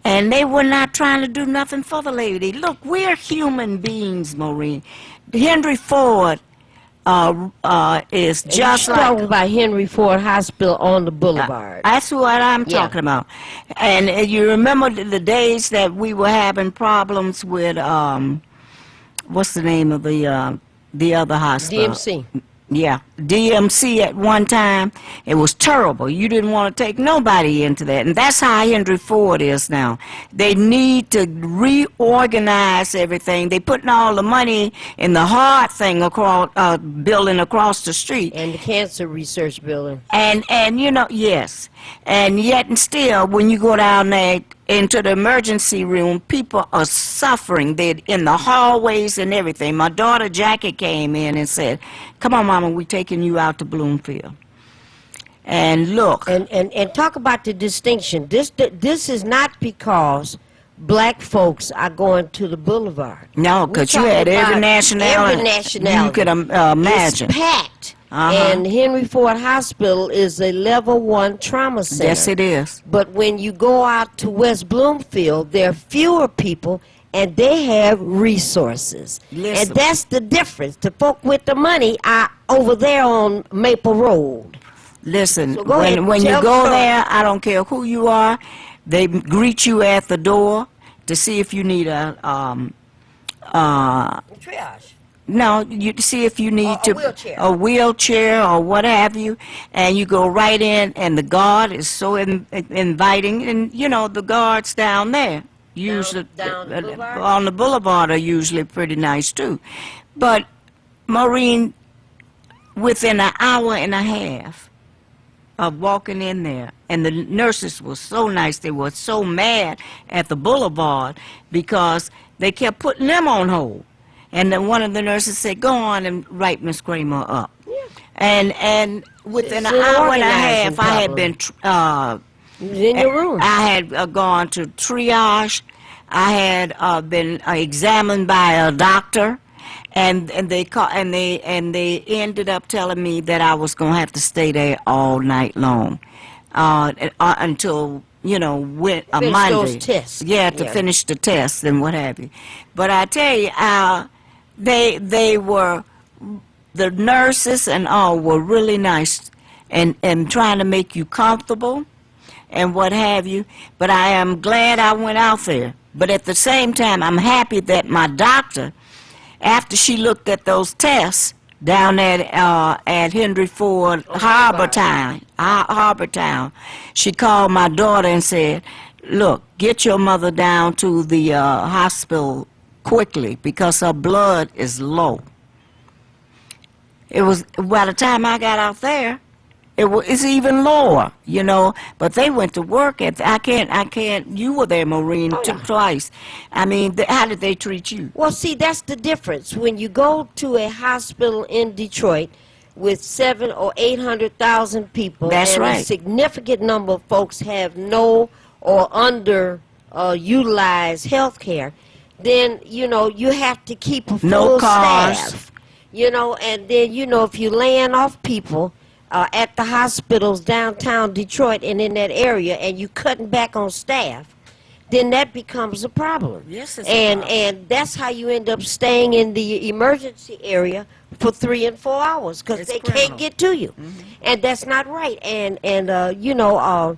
And they were not trying to do nothing for the lady. Look, we're human beings, Maureen. Henry Ford is just like... talking about Henry Ford Hospital on the boulevard. That's what I'm talking about. And you remember the days that we were having problems with, what's the name of the other hospital? DMC. Yeah, DMC at one time. It was terrible. You didn't want to take nobody into that. And that's how Henry Ford is now. They need to reorganize everything. They putting all the money in the heart thing across, building across the street. And the cancer research building. And you know, yes. And yet and still, when you go down there into the emergency room, people are suffering. They're in the hallways and everything. My daughter Jackie came in and said, "Come on, Mama, we're taking you out to Bloomfield." And look. And talk about the distinction. This is not because black folks are going to the boulevard. No, because you had every nationality you could imagine. It's packed. And Henry Ford Hospital is a level 1 trauma center. Yes, it is. But when you go out to West Bloomfield, there are fewer people, and they have resources. Listen. And that's the difference. The folk with the money are over there on Maple Road. Listen, So when you go there, I don't care who you are, they greet you at the door to see if you need a triage. No, you see if you need a wheelchair or what have you, and you go right in, and the guard is so inviting, and you know the guards down there usually down the boulevard? on the boulevard are usually pretty nice too. But Maureen, within an hour and a half of walking in there, and the nurses were so nice, they were so mad at the boulevard because they kept putting them on hold. And then one of the nurses said, "Go on and write Miss Kramer up." Yeah. And within an hour and a half, I had been in your room. I had gone to triage. I had been examined by a doctor, and they ended up telling me that I was going to have to stay there all night long until, you know, a Monday. Those tests. Yeah, to finish the tests and what have you. But I tell you, they were, the nurses and all were really nice and trying to make you comfortable and what have you. But I am glad I went out there. But at the same time, I'm happy that my doctor, after she looked at those tests down at Henry Ford Harbor Town, she called my daughter and said, "Look, get your mother down to the hospital quickly because her blood is low." It was, by the time I got out there, it's even lower, you know. But they went to work at. I can't. You were there, Maureen, twice. I mean, how did they treat you? Well, see, that's the difference. When you go to a hospital in Detroit with 700,000 or 800,000 people, that's and right, a significant number of folks have no or under utilized health care, then, you know, you have to keep a full staff. You know, and then, you know, if you're laying off people at the hospitals downtown Detroit and in that area, and you cutting back on staff, then that becomes a problem. Yes, it's a problem. And that's how you end up staying in the emergency area for 3 and 4 hours because they can't get to you. And that's not right. And you know,